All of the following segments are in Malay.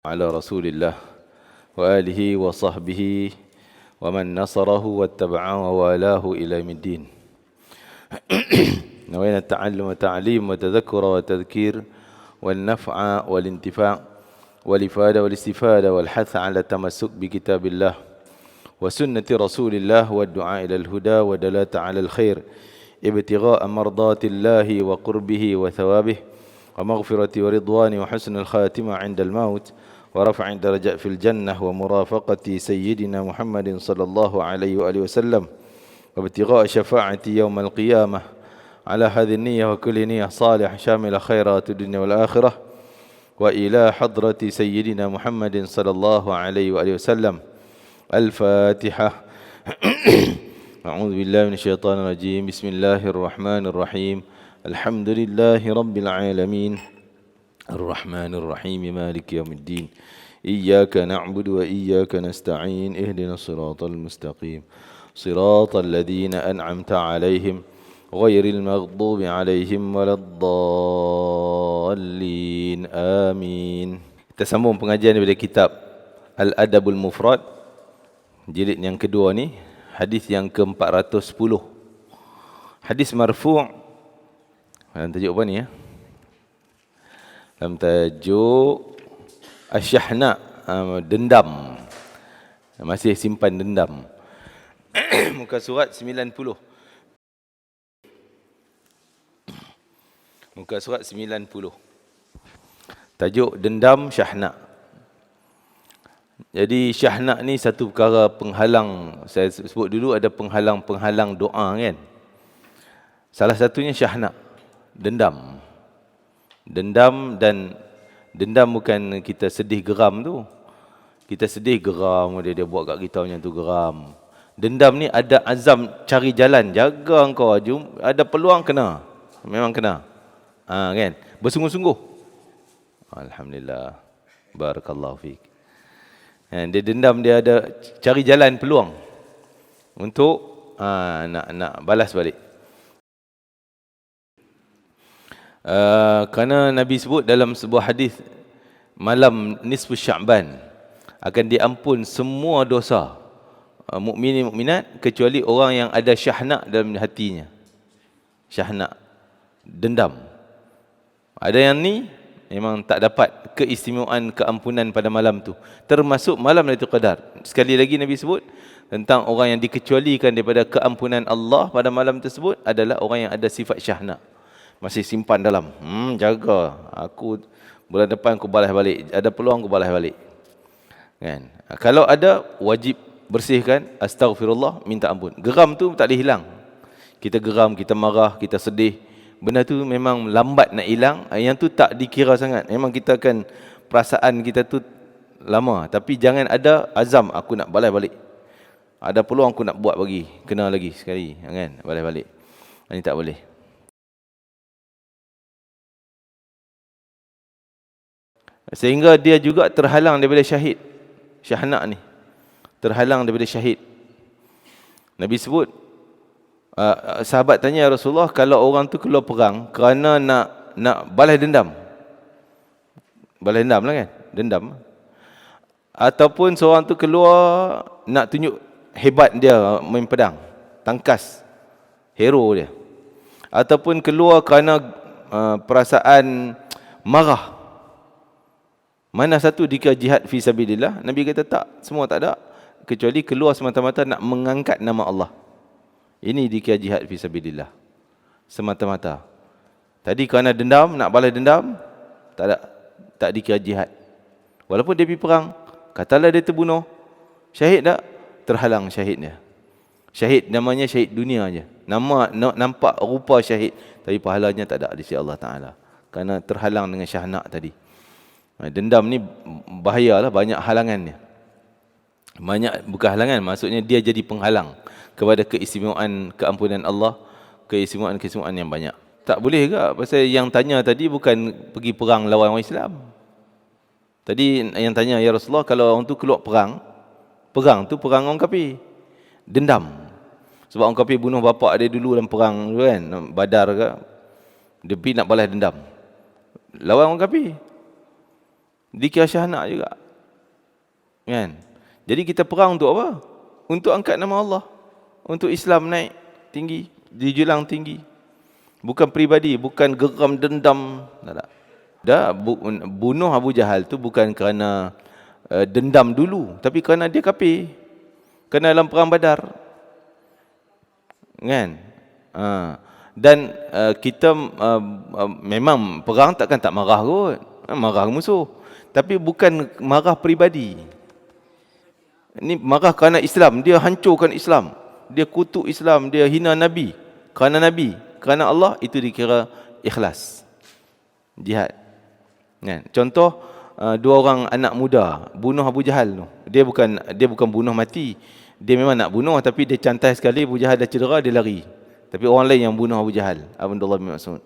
على رسول الله وآله وصحبه ومن نصره واتبعه ووالاه إلى يوم الدين. نوينا التعلم والتعليم والتذكر والتذكير والنفع والانتفاع والإفادة والاستفادة والحث على التمسك بكتاب الله وسنة رسول الله والدعاء إلى الهدى والدلالة على الخير ابتغاء مرضات الله وقربه وثوابه ومغفرة ورضوانه وحسن الخاتمة عند الموت ورفع درجات في الجنة ومرافقة سيدنا محمد صلى الله عليه وآله وسلم وابتغاء شفاعة يوم القيامة على هذه النية وكل نية صالح شامل خيرات الدنيا والآخرة وإلى حضرة سيدنا محمد صلى الله عليه وآله وسلم. الفاتحة. أعوذ بالله من الشيطان الرجيم. بسم الله الرحمن الرحيم. الحمد لله رب العالمين الرحمن الرحيم مالك يوم الدين إياك نعبد وإياك نستعين اهدنا الصراط المستقيم صراط الذين أنعمت عليهم غير المغضوب عليهم ولا الضالين آمين. Kita sambung pengajian daripada kitab Al-Adabul Mufrad, jilid yang kedua ni, hadis yang ke-410. Hadis marfu'. Dalam tajuk apa ni ya? Dalam tajuk Asyahna, dendam. Masih simpan dendam. Muka surat 90. Muka surat 90. Tajuk dendam syahna. Jadi syahna ni satu perkara penghalang. Saya sebut dulu ada penghalang-penghalang doa kan. Salah satunya syahna, dendam. Dendam, dan dendam bukan kita sedih geram tu. Kita sedih geram, dia buat kat kita macam tu, geram. Dendam ni ada azam cari jalan, jaga engkau, ada peluang kena. Memang kena. Kan? Bersungguh-sungguh. Alhamdulillah. Barakallahu fiik. Dia dendam, dia ada cari jalan peluang untuk nak balas balik. Kerana Nabi sebut dalam sebuah hadis, malam nisfu Sya'ban akan diampun semua dosa mukminin mukminat kecuali orang yang ada syahna dalam hatinya. Syahna, dendam. Ada yang ni memang tak dapat keistimewaan keampunan pada malam tu, termasuk malam Lailatul Qadar. Sekali lagi Nabi sebut tentang orang yang dikecualikan daripada keampunan Allah pada malam tersebut adalah orang yang ada sifat syahna. Masih simpan dalam, jaga, aku bulan depan aku balas balik, ada peluang aku balas balik kan. Kalau ada, wajib bersihkan, astaghfirullah, minta ampun. Geram tu tak boleh hilang. Kita geram, kita marah, kita sedih, benda tu memang lambat nak hilang. Yang tu tak dikira sangat, memang kita akan, perasaan kita tu lama. Tapi jangan ada azam, aku nak balas balik, ada peluang aku nak buat lagi, kena lagi sekali kan, balas balik. Ini tak boleh. Sehingga dia juga terhalang daripada syahid. Syahna ni terhalang daripada syahid. Nabi sebut, sahabat tanya, ya Rasulullah, kalau orang tu keluar perang kerana nak balas dendam. Balas dendam lah kan, dendam. Ataupun seorang tu keluar nak tunjuk hebat dia main pedang, tangkas, hero dia. Ataupun keluar kerana perasaan marah. Mana satu dikira jihad fi sabilillah? Nabi kata tak, semua tak ada, kecuali keluar semata-mata nak mengangkat nama Allah. Ini dikira jihad fi sabilillah semata-mata. Tadi kerana dendam, nak balas dendam, tak ada, tak dikira jihad. Walaupun dia pergi perang, katalah dia terbunuh, syahid tak? Terhalang syahidnya. Syahid namanya syahid dunia aja. Nama nampak rupa syahid, tapi pahalanya tak ada di sisi Allah Taala. Kerana terhalang dengan syahna tadi. Dendam ni bahayalah, banyak halangannya. Banyak, bukan halangan, maksudnya dia jadi penghalang kepada keistimewaan keampunan Allah, keistimewaan yang banyak. Tak boleh ke? Pasal yang tanya tadi bukan pergi perang lawan orang Islam. Tadi yang tanya, ya Rasulullah, kalau orang tu keluar perang tu perang orang kafir, dendam. Sebab orang kafir bunuh bapak dia dulu dalam perang kan, Badar ke, dia pergi nak balas dendam lawan orang kafir. Dikira syahnak juga. Kan? Jadi kita perang untuk apa? Untuk angkat nama Allah. Untuk Islam naik tinggi, dijulang tinggi. Bukan pribadi, bukan geram dendam. Tak. Bunuh Abu Jahal tu bukan kerana dendam dulu, tapi kerana dia kafir. Kerana dalam perang Badar. Kan? Dan kita memang perang takkan tak marah kot. Marah musuh. Tapi bukan marah pribadi. Ini marah kerana Islam. Dia hancurkan Islam. Dia kutuk Islam. Dia hina Nabi. Kerana Allah, itu dikira ikhlas. Jihad. Kan? Contoh, dua orang anak muda bunuh Abu Jahal tu. Dia bukan bunuh mati. Dia memang nak bunuh, tapi dia cantai sekali, Abu Jahal dah cedera, dia lari. Tapi orang lain yang bunuh Abu Jahal, Abdullah bin Mas'ud.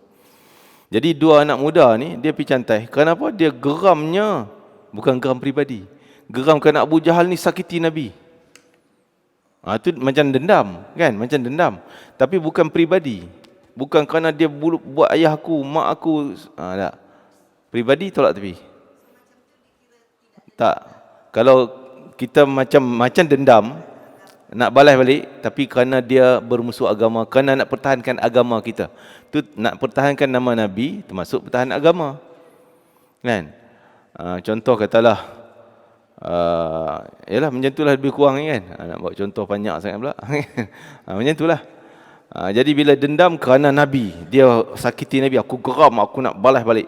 Jadi dua anak muda ni, dia pergi cantai. Kenapa? Dia geramnya bukan geram pribadi. Geram kerana Abu Jahal ni sakiti Nabi. Itu macam dendam, kan? Macam dendam. Tapi bukan pribadi. Bukan kerana dia buat ayah aku, mak aku. Tak. Pribadi tolak tepi. Tak. Kalau kita macam dendam, nak balas balik, tapi kerana dia bermusuh agama, kerana nak pertahankan agama kita. Tu nak pertahankan nama Nabi, termasuk pertahanan agama. Kan? Contoh katalah, yalah macam itulah lebih kurang kan. Nak buat contoh banyak sangat pula. Macam itulah. Jadi bila dendam kerana Nabi, dia sakiti Nabi, aku geram, aku nak balas balik.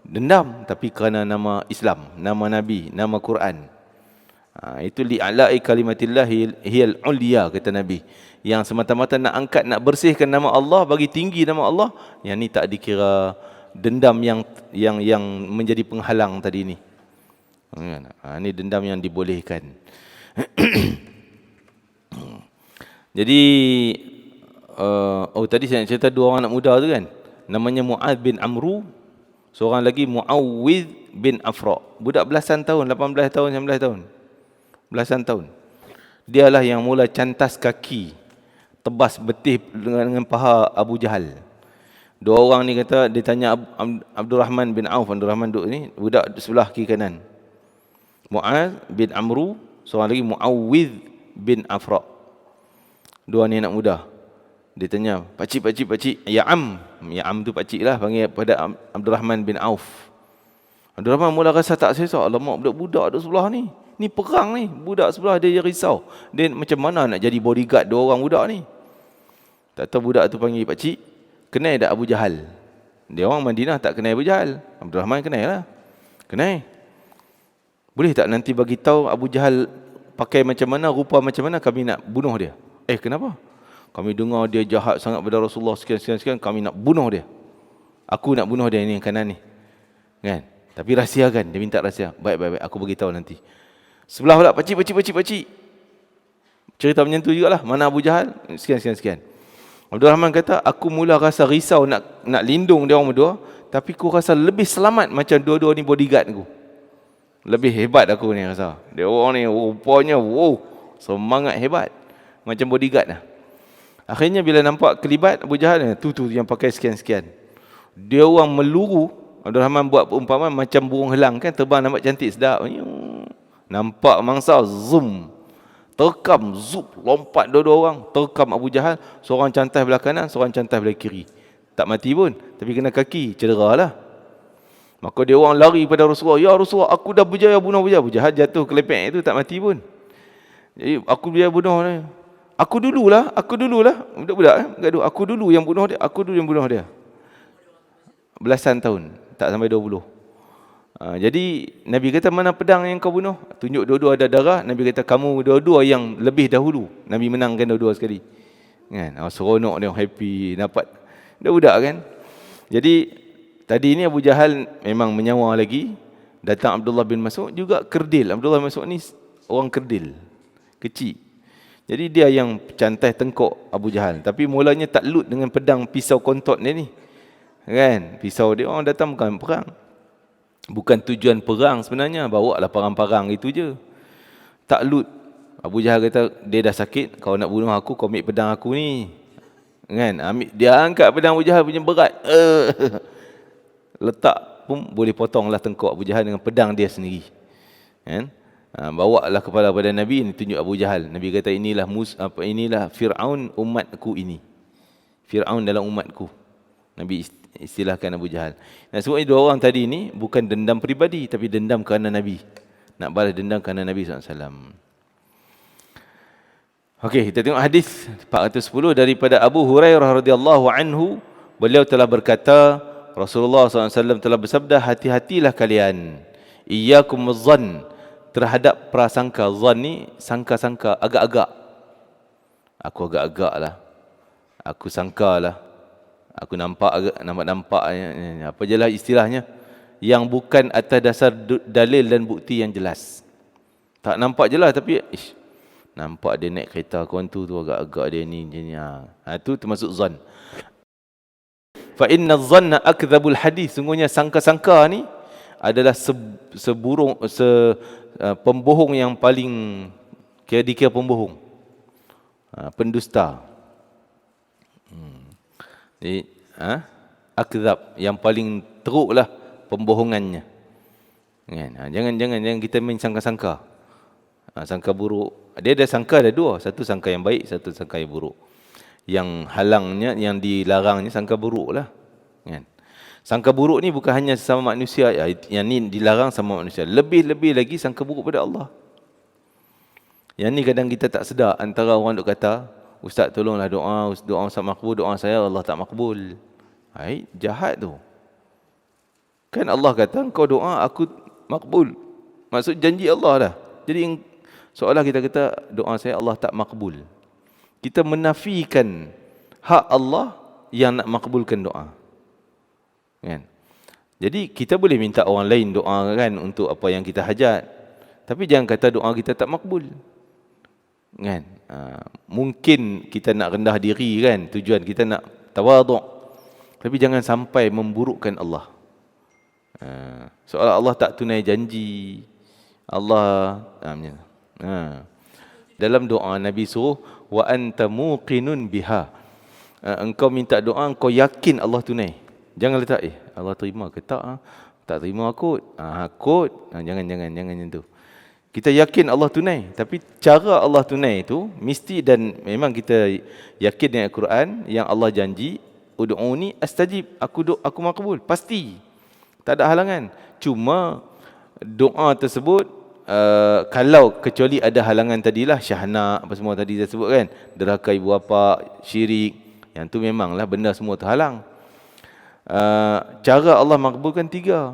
Dendam, tapi kerana nama Islam, nama Nabi, nama Quran. Itu li'ala'i kalimatillahi hiyal uliya, kata Nabi. Yang semata-mata nak angkat, nak bersihkan nama Allah, bagi tinggi nama Allah. Yang ni tak dikira dendam yang menjadi penghalang tadi ni. Ini dendam yang dibolehkan. Jadi tadi saya nak cerita dua orang anak muda tu kan. Namanya Mu'adh bin Amru, seorang lagi Muawwidh bin Afra. Budak belasan tahun, 18 tahun, 19 tahun. Belasan tahun. Dialah yang mula cantas kaki, tebas betih dengan paha Abu Jahal. Dua orang ni kata, dia tanya Abdurrahman bin Auf. Abdurrahman duduk ni, budak sebelah kiri kanan. Mu'adh bin Amru, seorang lagi Muawwidh bin Afra. Dua ni anak muda. Dia tanya, pakcik, ya am tu pakcik lah, panggil pada Abdurrahman bin Auf. Abdurrahman mula rasa tak selesa. Alamak, budak-budak duduk sebelah ni. Ni perang ni. Budak sebelah dia risau. Dia macam mana nak jadi bodyguard dua orang budak ni. Tak tahu budak tu panggil, pakcik, kenal tak Abu Jahal? Dia orang Madinah tak kenal Abu Jahal. Abdurrahman kenal lah. Kenal. Boleh tak nanti bagi tahu Abu Jahal pakai macam mana, rupa macam mana, kami nak bunuh dia. Kenapa? Kami dengar dia jahat sangat pada Rasulullah sekian, kami nak bunuh dia. Aku nak bunuh dia ni yang kanan ni. Kan? Tapi rahsiakan, dia minta rahsia. Baik, aku bagi tahu nanti. Sebelah pula, pakcik. Cerita macam tu jugalah. Mana Abu Jahal? Sekian. Abdul Rahman kata, aku mula rasa risau nak lindung dia orang berdua, tapi aku rasa lebih selamat macam dua-dua ni bodyguard aku. Lebih hebat aku ni rasa. Dia orang ni rupanya, semangat hebat. Macam bodyguard lah. Akhirnya bila nampak kelibat Abu Jahal, tu yang pakai sekian. Dia orang meluru. Abdul Rahman buat perumpamaan macam burung helang kan, terbang nampak cantik sedap. Nampak mangsa, zoom. Terkam, zup, lompat dua-dua orang. Terkam Abu Jahal, seorang cantai belah kanan, seorang cantai belah kiri. Tak mati pun, tapi kena kaki, cedera lah. Maka dia orang lari pada Rasulullah. Ya Rasulullah, aku dah berjaya bunuh Abu Jahal. Abu Jahal jatuh kelepek itu, tak mati pun. Jadi aku berjaya bunuh dia. Aku dululah. Budak-budak gaduh. Aku dulu yang bunuh dia. Belasan tahun, tak sampai 20. Jadi Nabi kata, mana pedang yang kau bunuh? Tunjuk dua-dua ada darah. Nabi kata, kamu dua-dua yang lebih dahulu. Nabi menangkan dua-dua sekali. Kan? Seronok dia, happy dapat. Budak-budak kan. Jadi tadi ni Abu Jahal memang menyawa lagi. Datang Abdullah bin Mas'ud juga kerdil. Abdullah bin Mas'ud ni orang kerdil, kecil. Jadi dia yang cantai tengkok Abu Jahal. Tapi mulanya takluk dengan pedang pisau kontot dia ni. Kan? Pisau dia orang datang bukan perang. Bukan tujuan perang sebenarnya. Bawa lah parang-parang itu je. Takluk. Abu Jahal kata, dia dah sakit. Kau nak bunuh aku, kau ambil pedang aku ni. Kan? Dia angkat pedang Abu Jahal punya berat. Letak pun boleh potonglah tengkuk Abu Jahal dengan pedang dia sendiri. Kan? Bawalah kepala pada Nabi, ini tunjuk Abu Jahal. Nabi kata inilah Fir'aun umatku ini. Fir'aun dalam umatku. Nabi istilahkan Abu Jahal. Nah, sebab dua orang tadi ni bukan dendam peribadi, tapi dendam kerana Nabi. Nak balas dendam kerana Nabi SAW. Okey, kita tengok hadis 410 daripada Abu Hurairah radhiyallahu anhu. Beliau telah berkata, Rasulullah SAW telah bersabda, hati-hatilah kalian, iyyakum az-zann, terhadap prasangka. Zan ni sangka-sangka, agak-agak. Aku agak-agak lah, aku sangka lah, aku nampak apa je lah istilahnya, yang bukan atas dasar dalil dan bukti yang jelas. Tak nampak je lah, tapi nampak dia naik kereta kawan tu agak-agak dia ni macam ni. Itu termasuk zan. Fa inna dhanna akdzabul hadis, sungguhnya sangka-sangka ni adalah pembohong yang paling dikira pembohong, pendusta. Jadi akdzab, yang paling teruklah pembohongannya. Jangan kita main sangka-sangka. Sangka buruk. Dia ada sangka, ada dua. Satu sangka yang baik, satu sangka yang buruk. Yang halangnya, yang dilarangnya sangka buruk lah. Kan? Sangka buruk ni bukan hanya sesama manusia. Yang ni dilarang sama manusia. Lebih-lebih lagi sangka buruk pada Allah. Yang ni kadang kita tak sedar. Antara orang duk kata, Ustaz tolonglah doa Ustaz makbul, doa saya Allah tak makbul. Jahat tu. Kan Allah kata, kau doa aku makbul. Maksud janji Allah dah. Jadi seolah kita kata doa saya Allah tak makbul. Kita menafikan hak Allah yang nak makbulkan doa. Kan? Jadi kita boleh minta orang lain doa kan untuk apa yang kita hajat. Tapi jangan kata doa kita tak makbul. Kan? Mungkin kita nak rendah diri kan, tujuan kita nak tawaduk. Tapi jangan sampai memburukkan Allah. Seolah Allah tak tunai janji. Allah dalam doa Nabi suruh wa anta muqinun biha. Engkau minta doa, engkau yakin Allah tunai. Jangan letak Allah terima ke tak? Tak terima kot. Jangan macam tu. Kita yakin Allah tunai, tapi cara Allah tunai itu mesti, dan memang kita yakin dengan Al-Quran yang Allah janji, ud'uni astajib, aku makbul, pasti. Tak ada halangan. Cuma doa tersebut kalau kecuali ada halangan tadilah, syahnak apa semua tadi saya sebut kan, derhaka ibu bapa, syirik, yang tu memanglah benda semua terhalang. Cara Allah makbulkan tiga.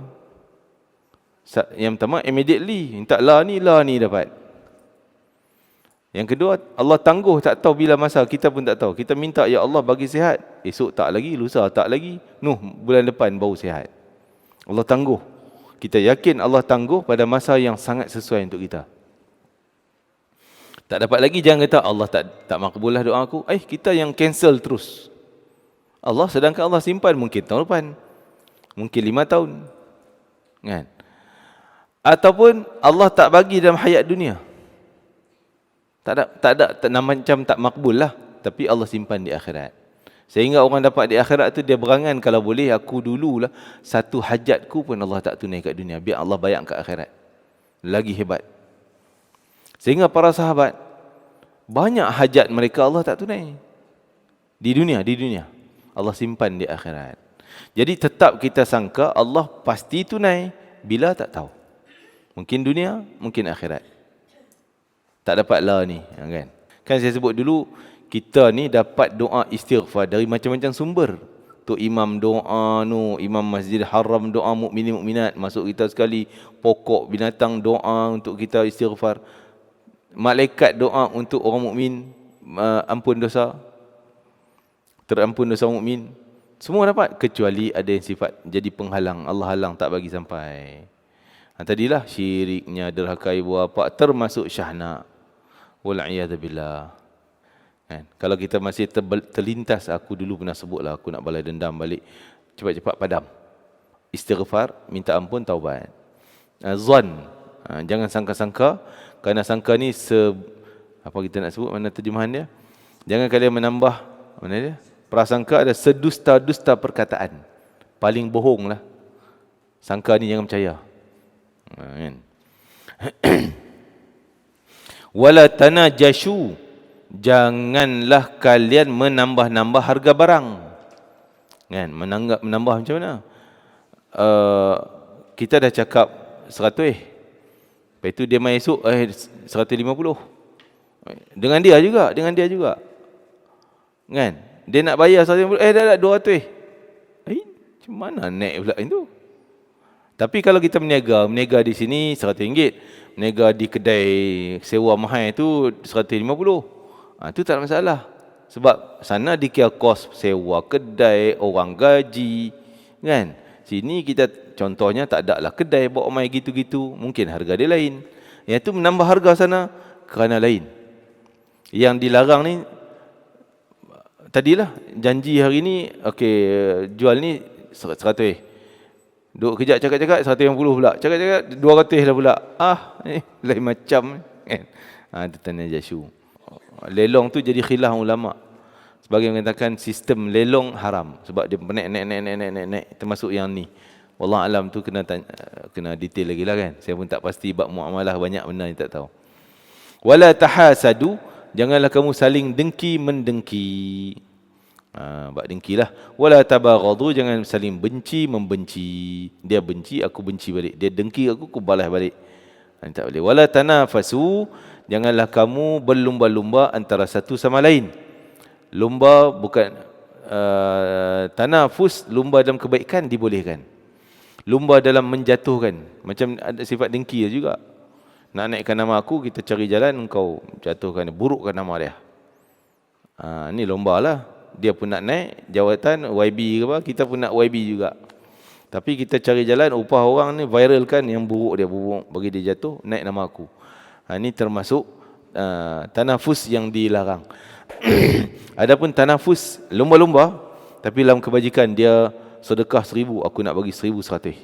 Yang pertama, immediately, minta la ni dapat. Yang kedua, Allah tangguh, tak tahu bila masa, kita pun tak tahu. Kita minta, ya Allah bagi sihat, esok tak lagi, lusa tak lagi, bulan depan baru sihat. Allah tangguh. Kita yakin Allah tangguh pada masa yang sangat sesuai untuk kita. Tak dapat lagi, jangan kata Allah tak makbul lah doa aku. Kita yang cancel terus. Allah, sedangkan Allah simpan mungkin tahun depan, mungkin 5 tahun. Kan? Ataupun Allah tak bagi dalam hayat dunia. Tak ada macam tak makbul lah, tapi Allah simpan di akhirat. Sehingga orang dapat di akhirat tu dia berangan, kalau boleh aku dululah satu hajatku pun Allah tak tunai kat dunia, biar Allah bayar kat akhirat. Lagi hebat. Sehingga para sahabat banyak hajat mereka Allah tak tunai. Di dunia Allah simpan di akhirat. Jadi tetap kita sangka Allah pasti tunai, bila tak tahu. Mungkin dunia, mungkin akhirat. Tak dapat lah ni, kan? Kan saya sebut dulu, kita ni dapat doa istighfar dari macam-macam sumber. Tu imam doa, imam Masjid Haram doa mukminin mukminat, masuk kita sekali. Pokok binatang doa untuk kita istighfar. Malaikat doa untuk orang mukmin, ampun dosa, terampun dosa mukmin. Semua dapat, kecuali ada yang sifat jadi penghalang. Allah halang, tak bagi sampai. Tadilah syiriknya, derhaka ibu bapa, termasuk syahnak. Wal'iyadzubillah. Kan? Kalau kita masih terlintas, aku dulu pernah sebutlah, aku nak balas dendam balik, cepat-cepat padam. Istighfar, minta ampun, taubat. Zon, jangan sangka-sangka, kerana sangka ni apa kita nak sebut, mana terjemahan dia? Jangan kalian menambah, mana dia? Prasangka ada sedusta-dusta perkataan. Paling bohong lah. Sangka ni jangan percaya. Kan? Wala tanajashu, janganlah kalian menambah-nambah harga barang. Kan? Menambah macam mana? Kita dah cakap 100, lepas tu dia main esok 150. Dengan dia juga. Kan? Dia nak bayar 150, dah 200. Macam mana naik pula itu? Tapi kalau kita berniaga di sini RM100, berniaga di kedai sewa mahal tu RM150. Itu tak ada masalah. Sebab sana dikira kos sewa kedai, orang gaji, kan? Sini kita contohnya tak ada lah kedai bawa mai gitu-gitu, mungkin harga dia lain. Yang tu menambah harga sana kerana lain. Yang dilarang ni tadilah janji hari ni okey, jual ni 100. Duk kejap cakap-cakap 150 pula. Cakap-cakap 200 dah pula. Lain macam kan. Itu tanajashu. Lelong tu jadi khilaf ulama. Sebagai mengatakan sistem lelong haram sebab dia naik termasuk yang ni. Wallah alam tu kena detail lagi lah kan. Saya pun tak pasti bab muamalah banyak benda ni tak tahu. Wala tahasadu, janganlah kamu saling dengki mendengki. Bab dengkilah. Wala tabaghadu, jangan saling benci membenci. Dia benci, aku benci balik. Dia dengki aku balas balik. Tak boleh. Wala tanafasu, janganlah kamu berlumba-lumba antara satu sama lain. Lumba bukan tanafus, lumba dalam kebaikan dibolehkan. Lumba dalam menjatuhkan, macam ada sifat dengki juga. Nak naikkan nama aku, kita cari jalan, engkau jatuhkan, burukkan nama dia. Ni lomba lah. Dia pun nak naik jawatan YB ke apa, kita pun nak YB juga. Tapi kita cari jalan upah orang ni viralkan yang buruk dia, buruk bagi dia jatuh, naik nama aku. Ini termasuk tanafus yang dilarang. Adapun tanafus lomba-lomba tapi dalam kebajikan, dia sedekah 1000, aku nak bagi 1100.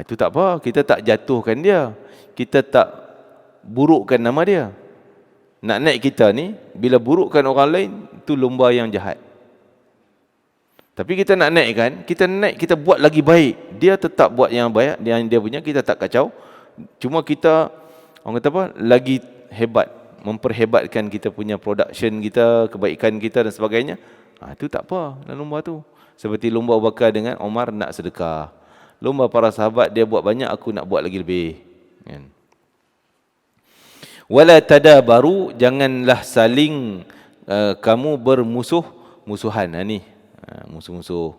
Itu tak apa, kita tak jatuhkan dia, kita tak burukkan nama dia. Nak naik kita ni, bila burukkan orang lain, itu lomba yang jahat. Tapi kita nak naikkan, kita buat lagi baik. Dia tetap buat yang baik, dia punya, kita tak kacau. Cuma kita, orang kata apa, lagi hebat, memperhebatkan kita punya production kita, kebaikan kita dan sebagainya. Itu tak apa dalam lomba tu. Seperti lomba Abu Bakar dengan Omar nak sedekah. Lomba para sahabat, dia buat banyak, aku nak buat lagi lebih. Kan? Wala tadabaru, janganlah saling kamu bermusuhan. Ni musuh-musuh.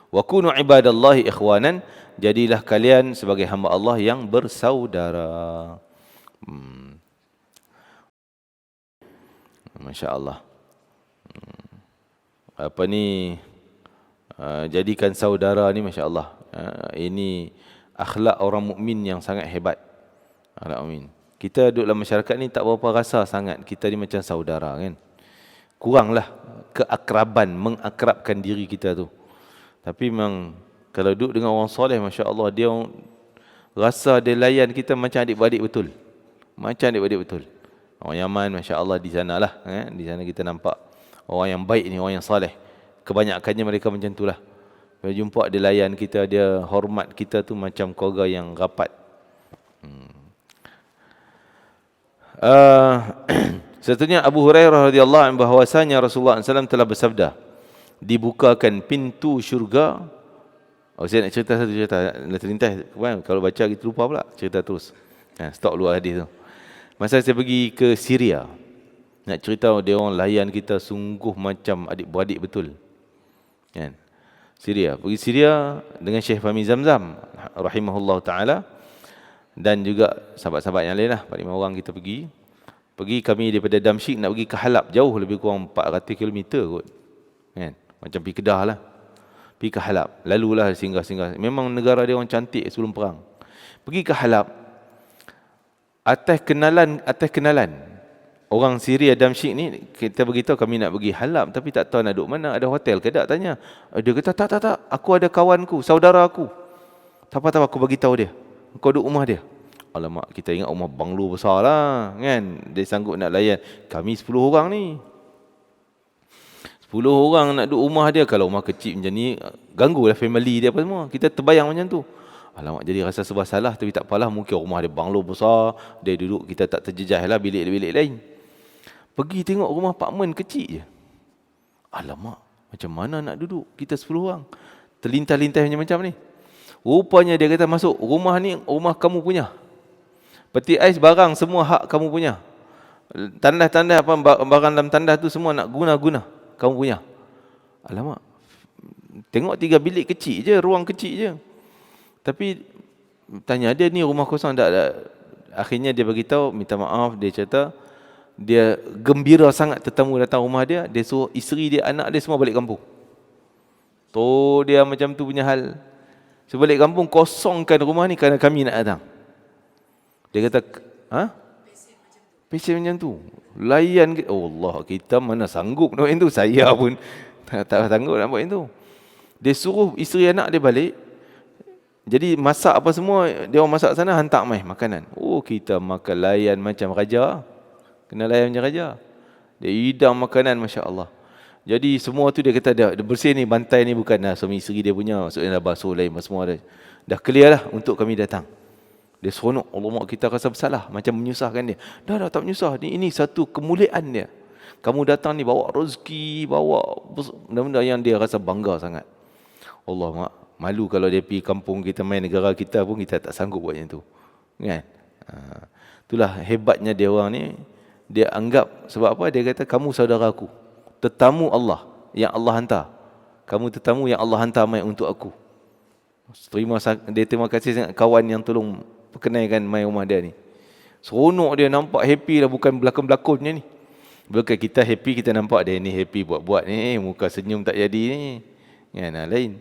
Wa kunu ibadallahi ikhwanan, jadilah kalian sebagai hamba Allah yang bersaudara. Masya-Allah. Apa ni, jadikan saudara ni, masya-Allah. Ini akhlak orang mukmin yang sangat hebat. Akhlak mukmin. Kita duduk dalam masyarakat ni tak berapa rasa sangat kita ni macam saudara kan. Kuranglah keakraban, mengakrabkan diri kita tu. Tapi memang kalau duduk dengan orang soleh, masya-Allah, dia rasa dia layan kita macam adik-beradik betul. Macam adik-beradik betul. Orang Yaman, masya-Allah, di sanalah, di sana kita nampak orang yang baik ni, orang yang soleh. Kebanyakannya mereka macam itulah. Bila jumpa dia layan kita, dia hormat kita tu macam keluarga yang rapat. Satunya Abu Hurairah radhiyallahu anhu bahwasanya Rasulullah SAW telah bersabda, dibukakan pintu syurga. Saya nak cerita satu cerita, terlintas kalau baca kita lupa pula, cerita terus. Stop luar hadis tu. Masa saya pergi ke Syria, nak cerita dia orang layan kita sungguh macam adik-beradik betul. Kan? Syria, pergi Syria dengan Syekh Fahmi Zamzam rahimahullah taala, dan juga sahabat-sahabat yang lain lah, 4-5 orang kita pergi. Kami daripada Damsyik nak pergi ke Halab, jauh lebih kurang 400 km kot. Kan? Macam pergi Kedah lah. Pergi ke Halab, lalulah singgah-singgah. Memang negara dia orang cantik sebelum perang. Pergi ke Halab, atas kenalan orang Syria Damsyik ni, kita beritahu kami nak pergi Halab, tapi tak tahu nak duduk mana, ada hotel ke tak, tanya. Dia kata tak, aku ada kawanku, saudara aku. Tak apa, aku bagi tahu dia. Kau duduk rumah dia. Alamak, kita ingat rumah banglo besar lah kan. Dia sanggup nak layan. Kami 10 orang ni. 10 orang nak duduk rumah dia. Kalau rumah kecil macam ni, ganggulah family dia apa semua. Kita terbayang macam tu. Alamak, jadi rasa serba salah, tapi tak apalah, mungkin rumah dia banglo besar, dia duduk, kita tak terjejah lah bilik-bilik lain. Pergi tengok rumah apartmen kecil je. Alamak, macam mana nak duduk? Kita 10 orang. Terlintas-lintas macam ni. Rupanya dia kata masuk, rumah ni rumah kamu punya. Peti ais barang semua hak kamu punya. Tandas-tandas apa barang dalam tandas tu semua nak guna-guna, kamu punya. Alamak. Tengok 3 bilik kecil je, ruang kecil je. Tapi tanya dia, ni rumah kosong tak? Akhirnya dia beritahu, minta maaf, dia kata dia gembira sangat tetamu datang rumah dia, dia suruh isteri dia, anak dia semua balik kampung. Tu dia macam tu punya hal. Sebalik kampung, kosongkan rumah ni kerana kami nak datang. Dia kata, pesen macam tu. Layan, oh Allah, kita mana sanggup nak buat itu. Saya pun tak sanggup nak buat itu. Dia suruh isteri anak dia balik. Jadi masak apa semua, dia orang masak sana, hantar mai makanan. Oh, kita makan layan macam raja. Kena layan macam raja. Dia hidang makanan, Masya Allah. Jadi semua tu dia kata, dia bersih ni, bantai ni bukan suami isteri dia punya. Maksudnya dah basuh lain, semua dah clear lah untuk kami datang. Dia seronok, Allah, kita rasa bersalah, macam menyusahkan dia. Dah tak menyusah, ini satu kemuliaan dia. Kamu datang ni bawa rezeki, bawa benda-benda yang dia rasa bangga sangat. Allah, malu kalau dia pergi kampung kita, main negara kita pun kita tak sanggup buat macam tu. Kan? Itulah hebatnya dia orang ni. Dia anggap, sebab apa? Dia kata, kamu saudara aku. Tetamu Allah yang Allah hantar. Kamu tetamu yang Allah hantar mai untuk aku. Dia terima kasih sangat kawan yang tolong perkenalkan mai rumah dia ni. Seronok dia, nampak happy lah, bukan berlakon-berlakonnya ni. Bukan kita happy, kita nampak dia ni happy buat-buat ni, muka senyum tak jadi ni. Kan, lain.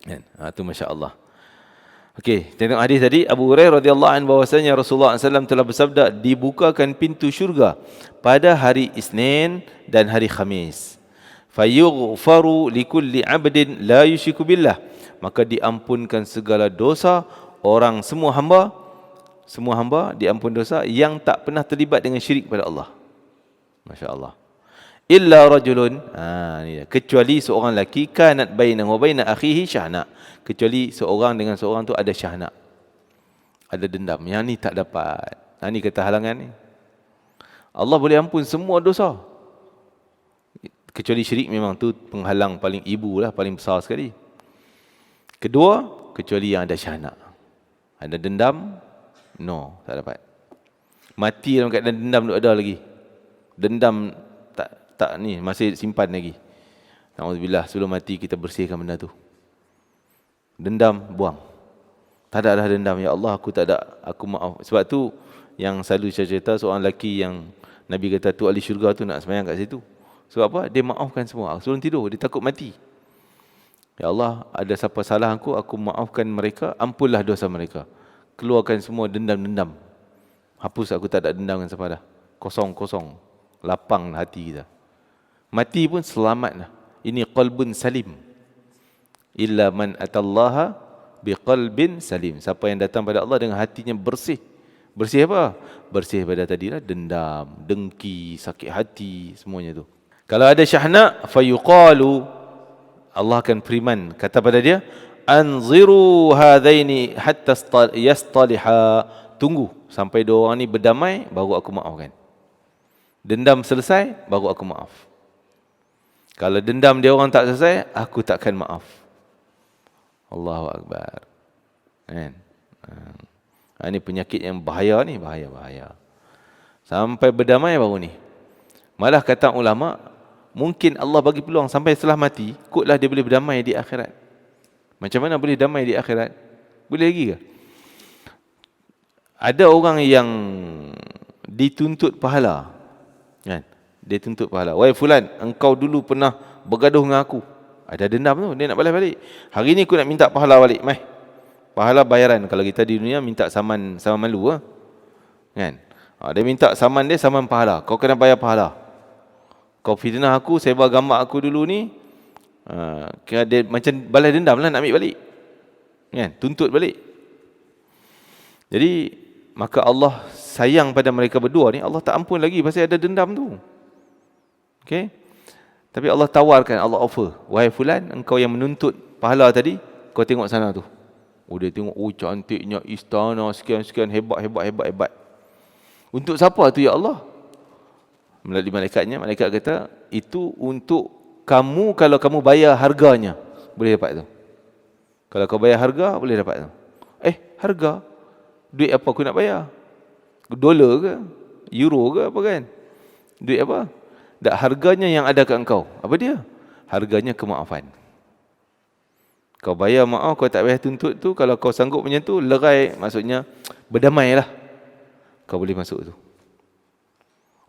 Kan? Tu Masya Allah. Okey, tengok hadis tadi, Abu Hurairah radhiyallahu anhu bahwasanya Rasulullah SAW telah bersabda, dibukakan pintu syurga pada hari Isnin dan hari Khamis. Fayughfaru likulli 'abdin la yusyriku billah. Maka diampunkan segala dosa orang, semua hamba diampun dosa yang tak pernah terlibat dengan syirik pada Allah. Masya Allah. Illa rajulun, kecuali seorang lelaki, kanat bainahu wa baina akhihi syahna, kecuali seorang dengan seorang tu ada syahna, ada dendam. Yang ni tak dapat. Ni kata halangan ni. Allah boleh ampun semua dosa, kecuali syirik, memang tu penghalang paling ibu lah, paling besar sekali. Kedua, kecuali yang ada syahna. Ada dendam, no, tak dapat. Mati dalam keadaan dendam tu ada lagi. Dendam tak ni, masih simpan lagi. Alhamdulillah, sebelum mati kita bersihkan benda tu. Dendam, buang. Tak ada dah dendam. Ya Allah, aku tak ada, aku maaf. Sebab tu yang selalu saya cerita, seorang lelaki yang Nabi kata tu ahli syurga tu nak sembahyang kat situ. Sebab apa? Dia maafkan semua. Sebelum tidur, dia takut mati. Ya Allah, ada siapa salah aku maafkan mereka, ampunlah dosa mereka. Keluarkan semua dendam-dendam. Hapus, aku tak ada dendam dengan siapa dah. Kosong-kosong. Lapang hati kita. Mati pun selamat lah. Ini qalbun salim. Illa man atallaha biqalbin salim. Siapa yang datang pada Allah dengan hatinya bersih. Bersih apa? Bersih pada tadi lah, dendam, dengki, sakit hati, semuanya tu. Kalau ada syahna, fayuqalu, Allah akan beriman, kata pada dia, anziru hadaini hatta yastaliha. Tunggu sampai dua orang ni berdamai, baru aku maafkan. Dendam selesai, baru aku maaf. Kalau dendam dia orang tak selesai, aku takkan maaf. Allahu Akbar. Kan? Ini penyakit yang bahaya ni, bahaya. Sampai berdamai baru ni. Malah kata ulama, mungkin Allah bagi peluang sampai setelah mati, kotlah dia boleh berdamai di akhirat. Macam mana boleh damai di akhirat? Boleh lagi ke? Ada orang yang dituntut pahala. Kan? Dia tuntut pahala. Wahai fulan, engkau dulu pernah bergaduh dengan aku. Ada dendam tu, dia nak balas balik. Hari ni aku nak minta pahala balik. Mai. Pahala bayaran. Kalau kita di dunia minta saman malu lah. Kan? Dia minta saman dia, saman pahala. Kau kena bayar pahala. Kau fitnah aku, sebar gambar aku dulu ni. Kira dia macam balas dendam lah, nak ambil balik. Kan? Tuntut balik. Jadi, maka Allah sayang pada mereka berdua ni. Allah tak ampun lagi pasal ada dendam tu. Okay? Tapi Allah tawarkan, Allah offer. Wahai fulan, engkau yang menuntut pahala tadi, kau tengok sana tu. Oh, dia tengok, oh cantiknya istana, sekian-sekian, hebat. Untuk siapa tu ya Allah? Melalui malaikatnya, malaikat kata, itu untuk kamu kalau kamu bayar harganya, boleh dapat tu. Kalau kau bayar harga, boleh dapat tu. Harga? Duit apa aku nak bayar? Dolar ke? Euro ke apa kan? Duit apa? Tak, harganya yang ada kat engkau. Apa dia? Harganya kemaafan. Kau bayar maaf, kau tak payah tuntut tu. Kalau kau sanggup macam tu, lerai, maksudnya berdamailah. Kau boleh masuk tu.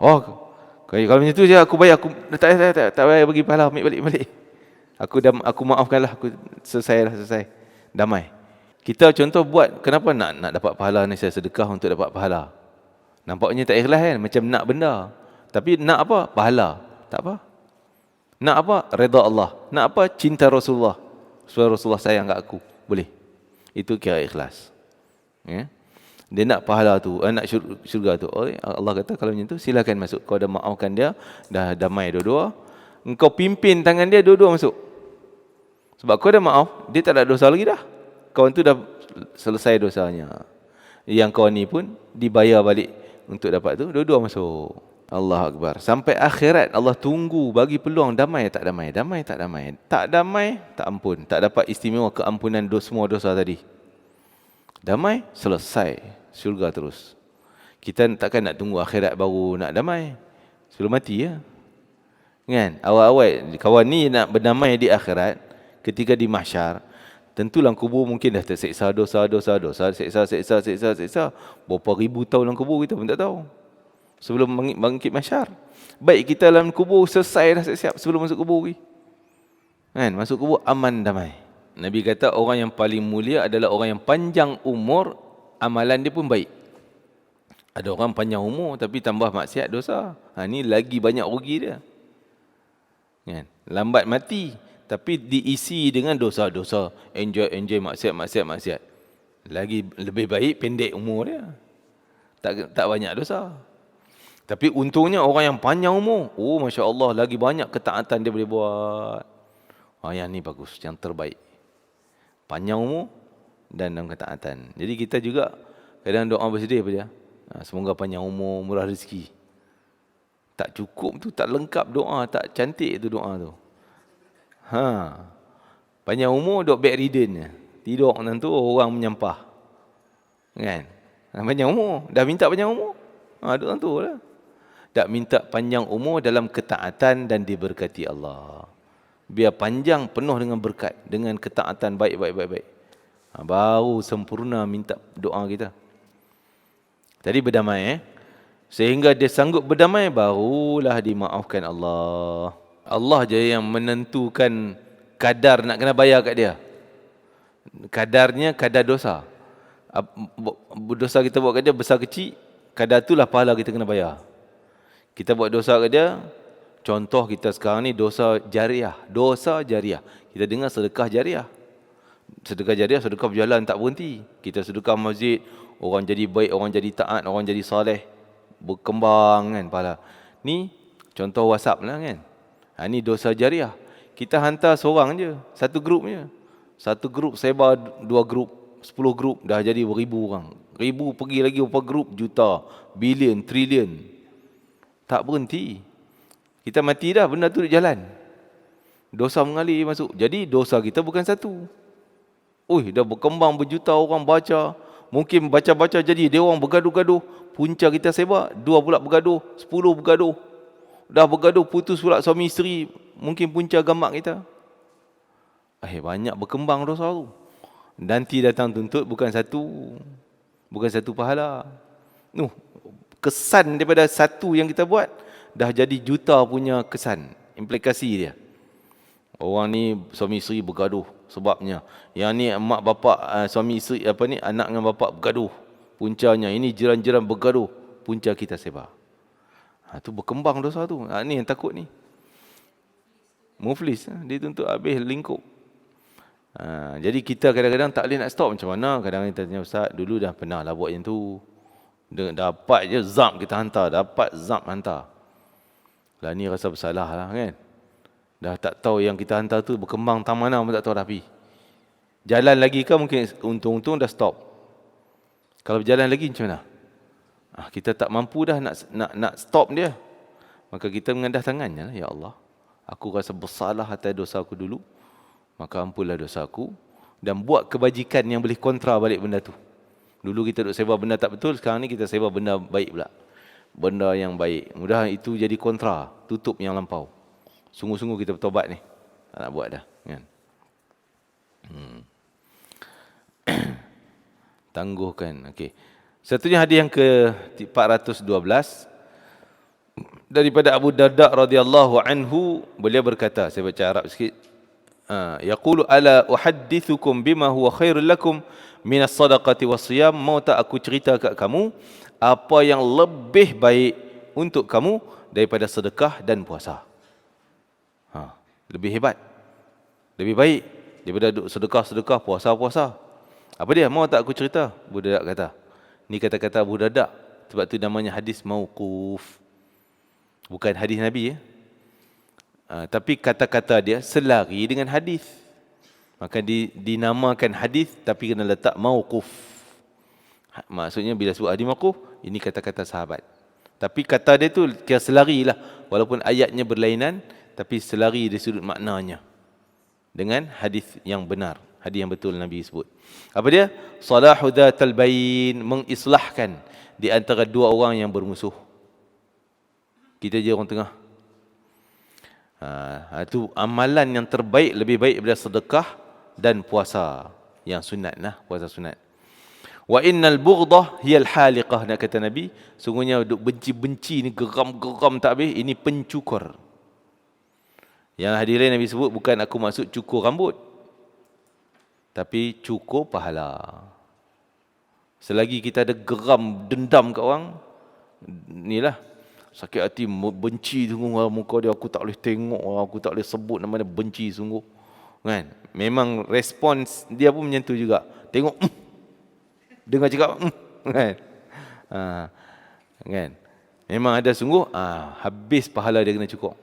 Oh, kalau macam tu je aku bayar, aku tak payah bagi pahala, ambil balik. Aku maafkanlah, aku selesai. Damai. Kita contoh buat, kenapa nak dapat pahala ni, saya sedekah untuk dapat pahala. Nampaknya tak ikhlas kan, macam nak benda. Tapi nak apa? Pahala. Tak apa. Nak apa? Redha Allah. Nak apa? Cinta Rasulullah. Supaya Rasulullah sayang kat aku. Boleh. Itu kira ikhlas. Ya? Dia nak pahala tu, nak syurga tu. Allah kata kalau macam tu, silakan masuk. Kau dah maafkan dia, dah damai dua-dua. Engkau pimpin tangan dia, dua-dua masuk. Sebab kau dah maaf, dia tak ada dosa lagi dah. Kawan tu dah selesai dosanya. Yang kawan ni pun dibayar balik untuk dapat tu, dua-dua masuk. Allah Akbar. Sampai akhirat Allah tunggu bagi peluang damai tak damai. Damai tak damai. Tak damai, tak ampun. Tak dapat istimewa keampunan semua dosa tadi. Damai, selesai. Syurga terus. Kita takkan nak tunggu akhirat baru nak damai. Sebelum mati ya. Kan? Awal-awal kawan ni nak berdamai di akhirat, ketika di mahsyar, tentulah kubur mungkin dah terseksa dosa, seksa. Berapa ribu tahun dalam kubur kita pun tak tahu. Sebelum bangkit mahsyar. Baik kita dalam kubur selesai dah siap sebelum masuk kubur ni. Kan? Masuk kubur aman damai. Nabi kata orang yang paling mulia adalah orang yang panjang umur, amalan dia pun baik. Ada orang panjang umur tapi tambah maksiat dosa. Ni lagi banyak rugi dia. Kan? Lambat mati tapi diisi dengan dosa-dosa, enjoy maksiat. Lagi lebih baik pendek umur dia. Tak banyak dosa. Tapi untungnya orang yang panjang umur, Masya Allah, lagi banyak ketaatan dia boleh buat. Yang ni bagus, yang terbaik. Panjang umur dan dalam ketaatan. Jadi kita juga kadang doa bersedih apa dia? Semoga panjang umur, murah rezeki. Tak cukup tu, tak lengkap doa, tak cantik tu doa tu. Panjang umur duk bedridden je. Tidur nanti orang menyampah. Kan? Panjang umur, dah minta panjang umur. Duk nanti lah. Tak minta panjang umur dalam ketaatan dan diberkati Allah. Biar panjang penuh dengan berkat, dengan ketaatan baik. Baru sempurna minta doa kita. Tadi berdamai sehingga dia sanggup berdamai, barulah dimaafkan Allah. Allah je yang menentukan kadar nak kena bayar kat dia. Kadarnya kadar dosa. Dosa kita buat kat dia besar kecil, kadar itulah pahala kita kena bayar. Kita buat dosa kat dia, contoh kita sekarang ni dosa jariah. Kita dengar sedekah jariah. Sedekah berjalan tak berhenti. Kita sedekah masjid, orang jadi baik, orang jadi taat, orang jadi soleh, berkembang kan pahala. Ni contoh WhatsApp lah kan. Ni dosa jariah. Kita hantar seorang je, satu grup je. Satu grup sebar 2 grup, 10 grup, dah jadi beribu orang. Ribu pergi lagi berapa grup, juta, bilion, trilion. Tak berhenti. Kita mati dah, benda tu jalan. Dosa mengalir masuk. Jadi dosa kita bukan satu. Dah berkembang, berjuta orang baca. Mungkin baca-baca jadi dia orang bergaduh-gaduh. Punca kita sebar, 2 pula bergaduh, 10 bergaduh. Dah bergaduh, putus pula suami isteri. Mungkin punca gamak kita. Banyak berkembang dosa tu. Nanti datang tuntut bukan satu pahala. Kesan daripada satu yang kita buat dah jadi juta punya kesan, implikasi dia. Orang ni suami isteri bergaduh sebabnya. Yang ni mak bapak suami isteri anak dengan bapak bergaduh. Puncanya ini jiran-jiran bergaduh, punca kita sebar. Tu berkembang dosa tu. Ni yang takut ni. Muflis, dia tuntut habis lingkup. Jadi kita kadang-kadang tak boleh nak stop. Macam mana? Kadang-kadang kita tanya, Ustaz, dulu dah pernah lah buat yang tu. Dapat je zap kita hantar. Lah ni rasa bersalah lah kan. Dah tak tahu yang kita hantar tu berkembang tak mana pun tak tahu dah pergi. Jalan lagi ke mungkin untung-untung dah stop. Kalau berjalan lagi macam mana? Kita tak mampu dah nak stop dia. Maka kita mengadah tangannya lah, ya Allah, aku rasa bersalah atas dosa aku dulu, maka ampunlah dosa aku, dan buat kebajikan yang boleh kontra balik benda tu. Dulu kita duk sewa benda tak betul, sekarang ni kita sewa benda baik pula. Benda yang baik. Mudah itu jadi kontra, tutup yang lampau. Sungguh-sungguh kita bertobat ni. Tak nak buat dah. Kan? Tangguhkan. Okey. Satunya hadis yang ke-412 daripada Abu Darda radhiyallahu anhu, beliau berkata, saya baca Arab sikit. Yaqulu ala uhaddithukum bima huwa khairul lakum minas sadaqati was-siyam. Mau tak aku cerita kat kamu apa yang lebih baik untuk kamu daripada sedekah dan puasa? Lebih hebat, lebih baik daripada sedekah, puasa. Apa dia? Mau tak aku cerita? Abu Darda kata. Ni kata-kata Abu Darda, sebab tu namanya hadis mauquf. Bukan hadis Nabi ya. Tapi kata-kata dia selari dengan hadis. Maka dinamakan hadis tapi kena letak mauquf. Maksudnya bila sebut hadis mauquf, ini kata-kata sahabat. Tapi kata dia tu kira selari lah. Walaupun ayatnya berlainan, tapi selari dari sudut maknanya dengan hadis yang benar, hadis yang betul Nabi sebut. Apa dia? Salahu dzatal bain, mengislahkan di antara dua orang yang bermusuh. Kita je orang tengah. Itu amalan yang terbaik, lebih baik daripada sedekah dan puasa yang sunat lah, puasa sunat. Wa innal bughdah hiyal haliqah, nak kata Nabi, sungguhnya duk benci-benci ni, geram-geram tak habis, ini pencukur. Yang hadis lain Nabi sebut, bukan aku maksud cukur rambut, tapi cukur pahala. Selagi kita ada geram, dendam kat orang, inilah sakit hati, benci sungguh muka dia, aku tak boleh tengok, aku tak boleh sebut nama dia, benci sungguh. Kan? Memang respons dia pun macam tu juga. Tengok, dengar cakap, kan? Kan? Memang ada sungguh, habis pahala dia kena cukur.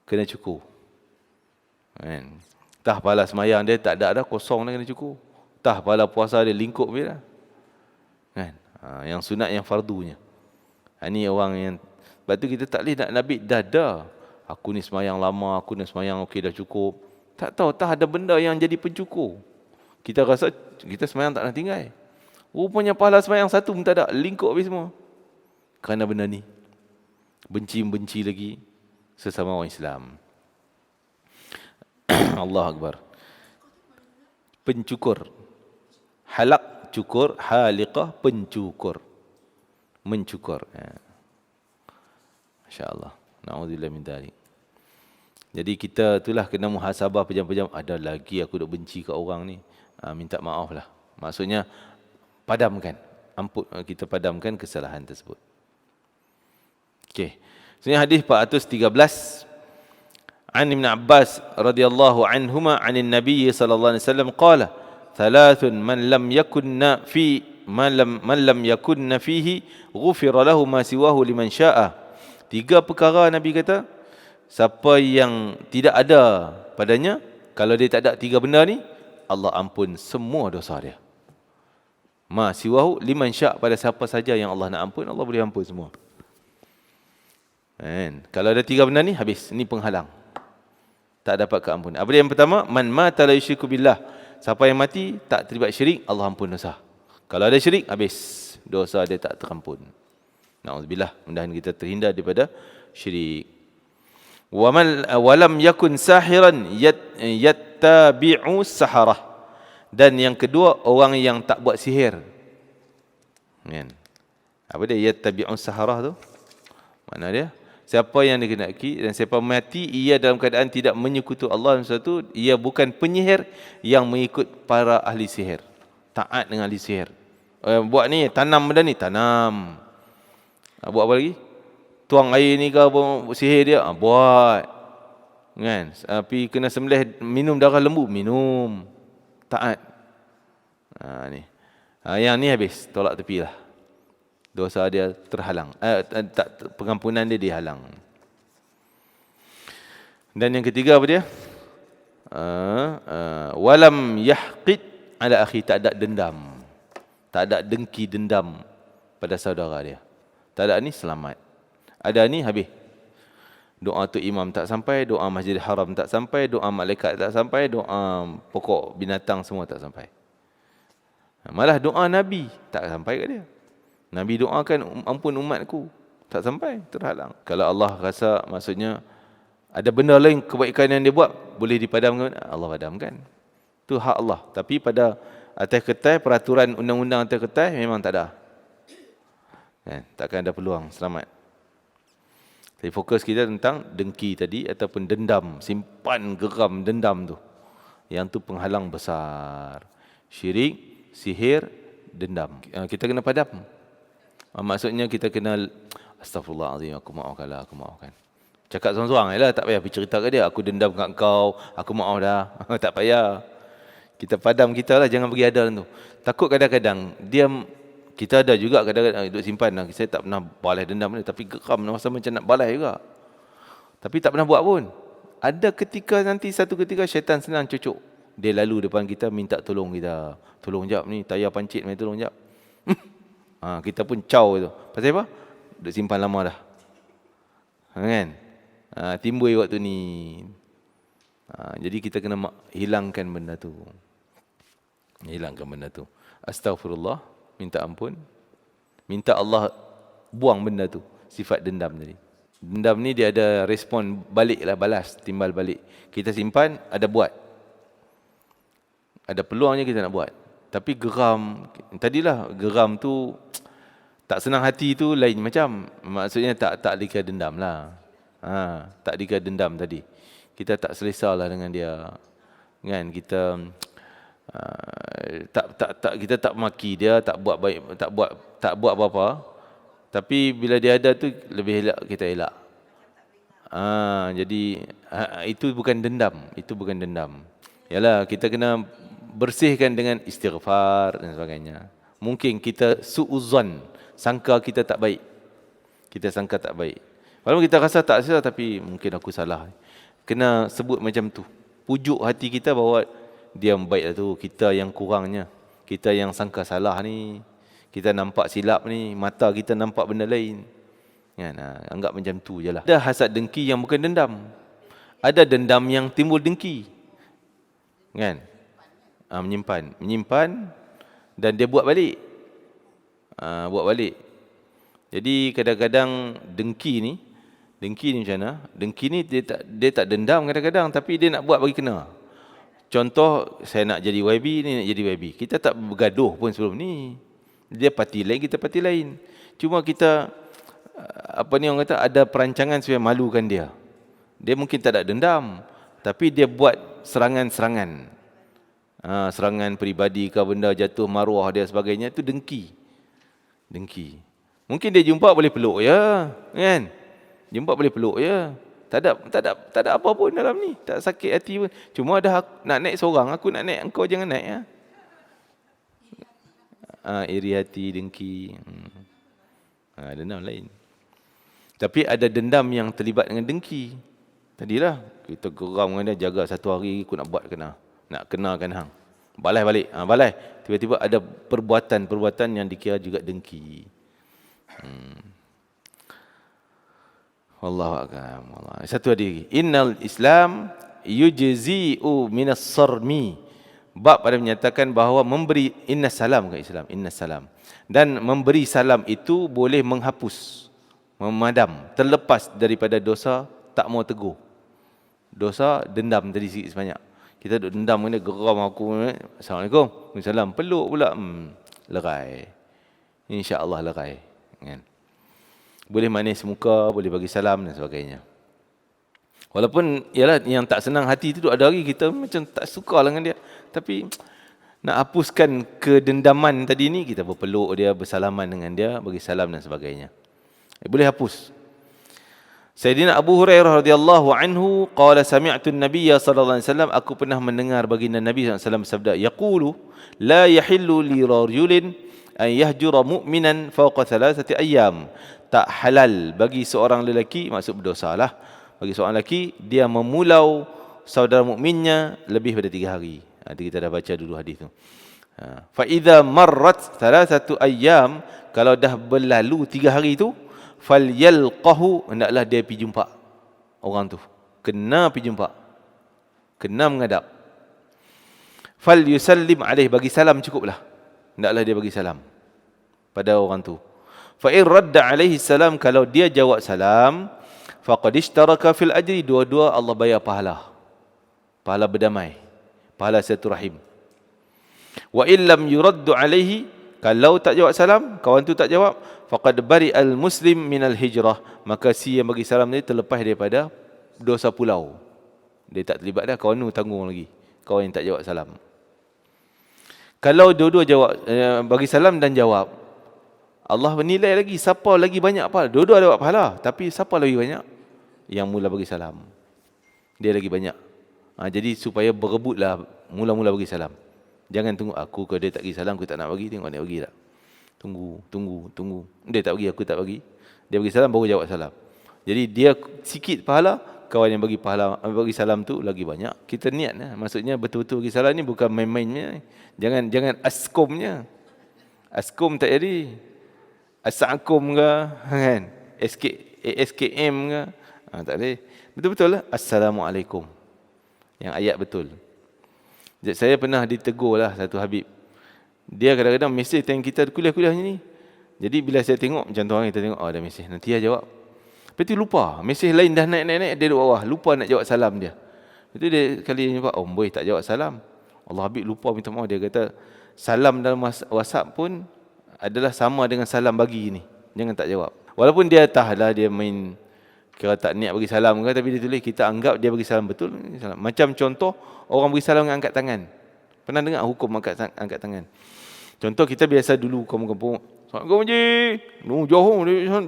Kena cukur. Kan? Tah pahala semayang dia tak ada dah, kosong dah, kena cukur. Tah pahala puasa dia lingkup dia dah. Kan? Yang sunat, yang fardunya. Ini orang yang, sebab tu kita tak boleh nak nabik dada. Aku ni semayang lama, aku ni semayang okey dah cukup. Tak tahu, tak ada benda yang jadi pencukur. Kita rasa kita semayang tak nak tinggal. Rupanya pahala semayang satu pun tak ada, lingkup habis semua. Kerana benda ni. Benci-benci lagi sesama orang Islam. Allah Akbar. Pencukur. Halak, cukur, haliqah, pencukur. Mencukur. Masya-Allah. Na'udzubillah min dzalik. Jadi kita itulah kena muhasabah pejam-pejam. Ada lagi aku duk benci kat orang ni. Minta maaf lah. Maksudnya padamkan. Kita padamkan kesalahan tersebut. Okey. Sebenarnya hadis 413. An Ibn Abbas radhiyallahu anhuma 'anil Nabi sallallahu alaihi wasallam qala, "Thalathun man lam yakunna man lam yakunna fihi ghufira lahu ma siwahu liman syaa." Tiga perkara Nabi kata, siapa yang tidak ada padanya, kalau dia tak ada tiga benda ni, Allah ampun semua dosa dia. Ma siwahu liman syaa, pada siapa saja yang Allah nak ampun, Allah boleh ampun semua. Kalau ada tiga benda ni, habis. Ni penghalang, tak dapat keampunan. Apa dia yang pertama? Man mata la yusyriku billah. Siapa yang mati tak terlibat syirik, Allah ampun dosa. Kalau ada syirik, habis. Dosa dia tak terampun. Na'udzubillah. Mudah-mudahan kita terhindar daripada syirik. Walam yakun sahiran yattabi'u saharah. Dan yang kedua, orang yang tak buat sihir. Apa dia yattabi'u saharah tu? Mana dia? Siapa yang dikehendaki dan siapa mati ia dalam keadaan tidak menyekutu Allah dalam sesuatu, ia bukan penyihir yang mengikut para ahli sihir. Taat dengan ahli sihir. Buat ni, tanam benda ni, tanam. Buat apa lagi? Tuang air ni ke apa, sihir dia, buat. Kan? Tapi kena sembelih, minum darah lembu, minum. Taat. Ni. Yang ni habis, tolak tepi lah. Dosa dia terhalang. Pengampunan dia dihalang. Dan yang ketiga apa dia? walam yahqid ala akhi, tak ada dendam, tak ada dengki dendam pada saudara dia. Tak ada ni selamat. Ada ni habis. Doa tu imam tak sampai, doa Masjidil Haram tak sampai, doa malaikat tak sampai, doa pokok binatang semua tak sampai. Malah doa Nabi tak sampai ke dia. Nabi doakan ampun umatku, tak sampai, terhalang. Kalau Allah rasa maksudnya ada benda lain kebaikan yang dia buat boleh dipadamkan, Allah padamkan. Itu hak Allah. Tapi pada atas kertas, peraturan undang-undang atas kertas memang tak ada. Takkan ada peluang selamat. Jadi fokus kita tentang dengki tadi ataupun dendam, simpan geram dendam tu. Yang tu penghalang besar. Syirik, sihir, dendam. Kita kena padam. Maksudnya kita kena astagfirullahalazim, aku maafkanlah, aku maafkan. Cakap seorang-seorang je lah, tak payah pergi cerita ke dia, aku dendam kat kau, aku maaf dah. Tak payah. Kita padam kita lah, jangan bagi ada tu. Takut kadang-kadang dia, kita ada juga kadang-kadang duduk simpan lah. Saya tak pernah balas dendam ni, tapi geram rasa macam nak balas juga. Tapi tak pernah buat pun. Ada ketika nanti, satu ketika syaitan senang cucuk. Dia lalu depan kita minta tolong kita. Tolong jap ni, tayar pancit ni, tolong jap. Kita pun caw tu. Pasal apa? Duduk simpan lama dah. Kan? Timbul waktu ni. Jadi kita kena hilangkan benda tu. Hilangkan benda tu. Astaghfirullah, minta ampun. Minta Allah buang benda tu. Sifat dendam tadi. Dendam ni dia ada respon balik lah, balas, timbal balik. Kita simpan, ada buat. Ada peluangnya kita nak buat. Tapi geram, tadilah geram tu, tak senang hati tu lain macam. Maksudnya tak dikira dendam lah. Tak dikira dendam tadi. Kita tak selesa lah dengan dia. Kan? Kita kita tak maki dia, tak buat baik, tak buat apa-apa. Tapi bila dia ada tu lebih elak kita elak. Jadi itu bukan dendam, itu bukan dendam. Yalah, kita kena bersihkan dengan istighfar dan sebagainya. Mungkin kita su'uzan, sangka kita tak baik. Kita sangka tak baik. Walaupun kita rasa tak salah, tapi mungkin aku salah. Kena sebut macam tu. Pujuk hati kita bahawa dia baik tu, kita yang kurangnya. Kita yang sangka salah ni. Kita nampak silap ni, mata kita nampak benda lain. Kan? Anggap macam tu je lah. Ada hasad dengki yang bukan dendam. Ada dendam yang timbul dengki. Kan? Menyimpan dan dia buat balik. Buat balik. Jadi kadang-kadang dengki ni macam mana? Dengki ni dia tak dendam kadang-kadang, tapi dia nak buat bagi kena. Contoh, saya nak jadi YB, ni nak jadi YB. Kita tak bergaduh pun sebelum ni. Dia parti lain, kita parti lain. Cuma kita, orang kata, ada perancangan supaya malukan dia. Dia mungkin tak ada dendam, tapi dia buat serangan-serangan. Serangan peribadi ke, benda jatuh maruah dia sebagainya, itu dengki. Dengki. Mungkin dia jumpa boleh peluk ya, kan? Jumpa boleh peluk ya. Tak ada apa pun dalam ni. Tak sakit hati pun. Cuma dah nak naik seorang, aku nak naik, engkau jangan naik ya. Iri hati, dengki. Dendam lain. Tapi ada dendam yang terlibat dengan dengki. Tadilah kita geram dengan dia, jaga satu hari aku nak buat kena. Nak kenakan hang. Balas balik. Balas. Tiba-tiba ada perbuatan-perbuatan yang dikira juga dengki. Wallahu a'lam. Satu lagi. Innal Islam yujzi'u minas sarmi. Bab pada menyatakan bahawa memberi inna salam ke Islam, inna salam. Dan memberi salam itu boleh menghapus, memadam, terlepas daripada dosa tak mau tegur. Dosa dendam tadi sikit sebanyak. Kita duduk dendam kena geram aku. Assalamualaikum. Waalaikumsalam. Peluk pula. Lerai. InsyaAllah lerai. Kan? Boleh manis muka, boleh bagi salam dan sebagainya. Walaupun ialah yang tak senang hati itu ada hari kita macam tak suka dengan dia. Tapi nak hapuskan kedendaman tadi ni, kita berpeluk dia, bersalaman dengan dia, bagi salam dan sebagainya. Boleh hapus. Sayyidina Abu Hurairah radhiyallahu anhu qala sami'tu an-nabiy sallallahu alaihi wasallam, aku pernah mendengar baginda Nabi sallallahu alaihi wasallam sabda, yaqulu la yahillu li rajulin an yahjura mu'minan fawqa thalathati ayyam. Tak halal bagi seorang lelaki, maksud berdosalah, bagi seorang lelaki dia memulau saudara mukminnya lebih pada 3 hari. Kita dah baca dulu hadis tu. Fa idza marrat 3 ayyam, kalau dah berlalu 3 hari tu, falyalqahu, hendaklah dia pergi jumpa orang tu. Kena pergi jumpa. Kena menghadap. Falyusallim alaih, bagi salam cukuplah. Hendaklah dia bagi salam pada orang tu. Fa in radda alaihi salam, kalau dia jawab salam, faqad ishtaraka fil ajri, dua-dua Allah bayar pahala. Pahala berdamai, pahala silaturahim. Wa illam yuraddu alaihi, kalau tak jawab salam, kawan tu tak jawab, faqad bari'al muslim minal hijrah, maka si yang bagi salam ni terlepas daripada dosa pulau. Dia tak terlibat dah, kawan tu tanggung lagi, kawan yang tak jawab salam. Kalau dua-dua jawab, bagi salam dan jawab, Allah menilai lagi siapa lagi banyak pahala. Dua-dua dapat pahala, tapi siapa lagi banyak? Yang mula bagi salam, dia lagi banyak. Jadi supaya berebutlah mula-mula bagi salam. Jangan tunggu aku, kalau dia tak bagi salam aku tak nak bagi, tengok dia bagi tak. Tunggu. Dia tak bagi, aku tak bagi. Dia bagi salam baru jawab salam. Jadi dia sikit pahala, kawan yang bagi pahala, bagi salam tu lagi banyak. Kita niat lah. Maksudnya betul-betul bagi salam ni bukan main-mainnya. Jangan askomnya. Askom tak jadi. Assalamualaikum ke, kan? SKM ke? Tak boleh. Betul-betul lah. Assalamualaikum. Yang ayat betul. Jadi saya pernah ditegur lah satu Habib. Dia kadang-kadang mesej time kita kuliah-kuliah ni. Jadi bila saya tengok, macam tu orang kita tengok, ada mesej, nanti dia jawab. Lepas tu lupa. Mesej lain dah naik-naik, dia duduk bawah. Lupa nak jawab salam dia. Lepas tu dia kali ni, boy tak jawab salam. Allah Habib lupa minta maaf. Dia kata, salam dalam WhatsApp pun adalah sama dengan salam bagi ni. Jangan tak jawab. Walaupun dia tahulah dia main, kira tak niat bagi salam ke, tapi dia tulis, kita anggap dia bagi salam betul. Macam contoh, orang bagi salam dengan angkat tangan. Pernah dengar hukum angkat tangan? Contoh kita biasa dulu kampung-kampung, Assalamualaikum Haji.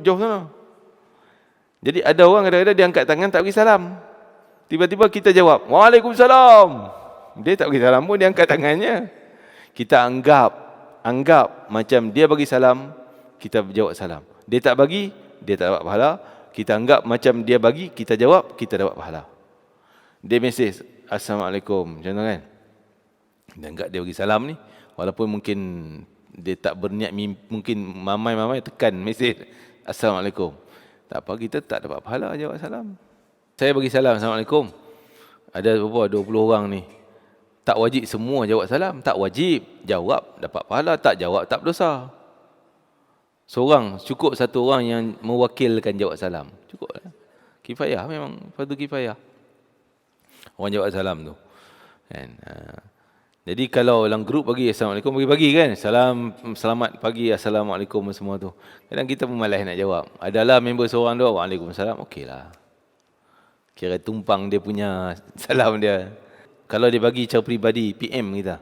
Jauh sana. Jadi ada orang kadang-kadang dia angkat tangan tak bagi salam. Tiba-tiba kita jawab, Waalaikumsalam. Dia tak bagi salam pun, dia angkat tangannya. Kita anggap macam dia bagi salam, kita jawab salam. Dia tak bagi, dia tak dapat pahala. Kita anggap macam dia bagi, kita jawab, kita dapat pahala. Dia mesej, Assalamualaikum, macam tu kan. Dia anggap dia bagi salam ni, walaupun mungkin dia tak berniat, mungkin mamai-mamai tekan mesej Assalamualaikum. Tak apa, kita tak dapat pahala jawab salam. Saya bagi salam, Assalamualaikum. Ada berapa? 20 orang ni. Tak wajib semua jawab salam. Tak wajib. Jawab, dapat pahala. Tak jawab, tak berdosa. Seorang, cukup satu orang yang mewakilkan jawab salam. Cukup lah. Kifayah memang, fardu kifayah. Orang jawab salam tu. Kan? Jadi kalau dalam grup bagi Assalamualaikum, bagi kan. Selamat pagi, Assalamualaikum semua tu. Kadang kita pun malas nak jawab. Adalah member seorang tu, Waalaikumsalam, okeylah. Kira tumpang dia punya salam dia. Kalau dia bagi cara peribadi, PM kita,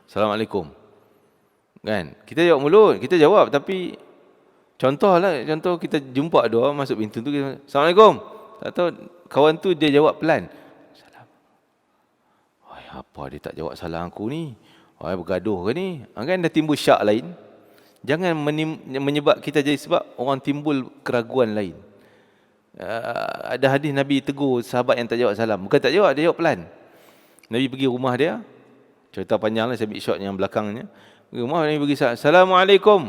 Assalamualaikum. Kan? Kita jawab mulut, kita jawab, tapi contoh kita jumpa dua masuk pintu tu, kita, Assalamualaikum. Tak tahu kawan tu dia jawab pelan. Salam. Apa dia tak jawab salam aku ni? Bergaduh ke ni? Kan dah timbul syak lain. Jangan menyebab kita jadi sebab orang timbul keraguan lain. Ada hadis Nabi tegur sahabat yang tak jawab salam. Bukan tak jawab, dia jawab pelan. Nabi pergi rumah dia. Cerita panjang lah, saya ambil shot yang belakangnya. Pergi rumah, Nabi pergi salam. Assalamualaikum.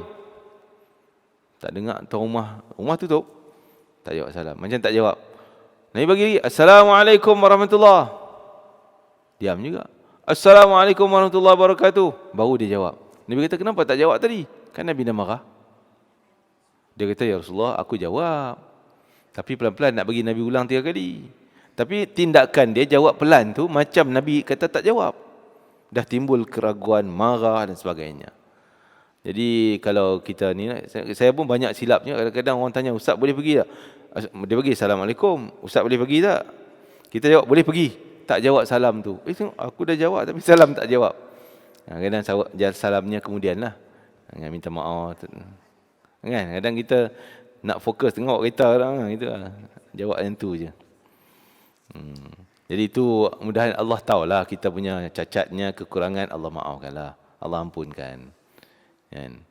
Tak dengar tu rumah tutup. Tak jawab salam. Macam tak jawab. Nabi bagi lagi. Assalamualaikum warahmatullahi. Diam juga. Assalamualaikum warahmatullahi wabarakatuh. Baru dia jawab. Nabi kata, kenapa tak jawab tadi? Kan Nabi dah marah. Dia kata, ya Rasulullah, aku jawab. Tapi pelan-pelan nak bagi Nabi ulang 3 kali. Tapi tindakan dia jawab pelan tu macam Nabi kata tak jawab. Dah timbul keraguan, marah dan sebagainya. Jadi kalau kita ni, saya pun banyak silapnya. Kadang-kadang orang tanya, Ustaz boleh pergi tak? Dia pergi, Assalamualaikum. Ustaz boleh pergi tak? Kita jawab, boleh pergi. Tak jawab salam tu. Tengok, aku dah jawab tapi salam tak jawab. Kadang salamnya kemudian lah. Minta maaf. Kan? Kadang kita nak fokus tengok kereta orang. Itu lah. Jawab yang tu je. Jadi itu mudahan Allah tahulah kita punya cacatnya, kekurangan, Allah maafkanlah. Allah ampunkan. Kan?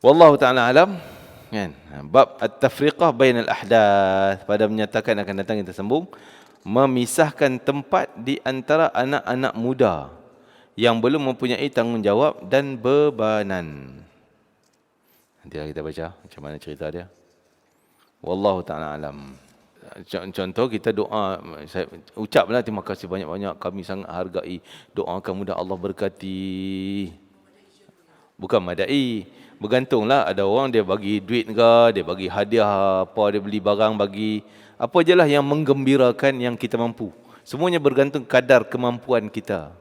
Wallahu ta'ala alam. Kan? Bab at-tafriqah bainal ahdath. Pada menyatakan akan datang kita sambung. memisahkan tempat di antara anak-anak muda yang belum mempunyai tanggungjawab dan bebanan. Nanti kita baca macam mana cerita dia. Wallahu ta'ala alam. Contoh kita doa, saya ucaplah terima kasih banyak-banyak, kami sangat hargai doa kamu dan Allah berkati. Bukan madai. Bergantunglah, ada orang dia bagi duit ke, dia bagi hadiah apa, dia beli barang bagi. Apa je lah yang menggembirakan yang kita mampu. Semuanya bergantung kadar kemampuan kita.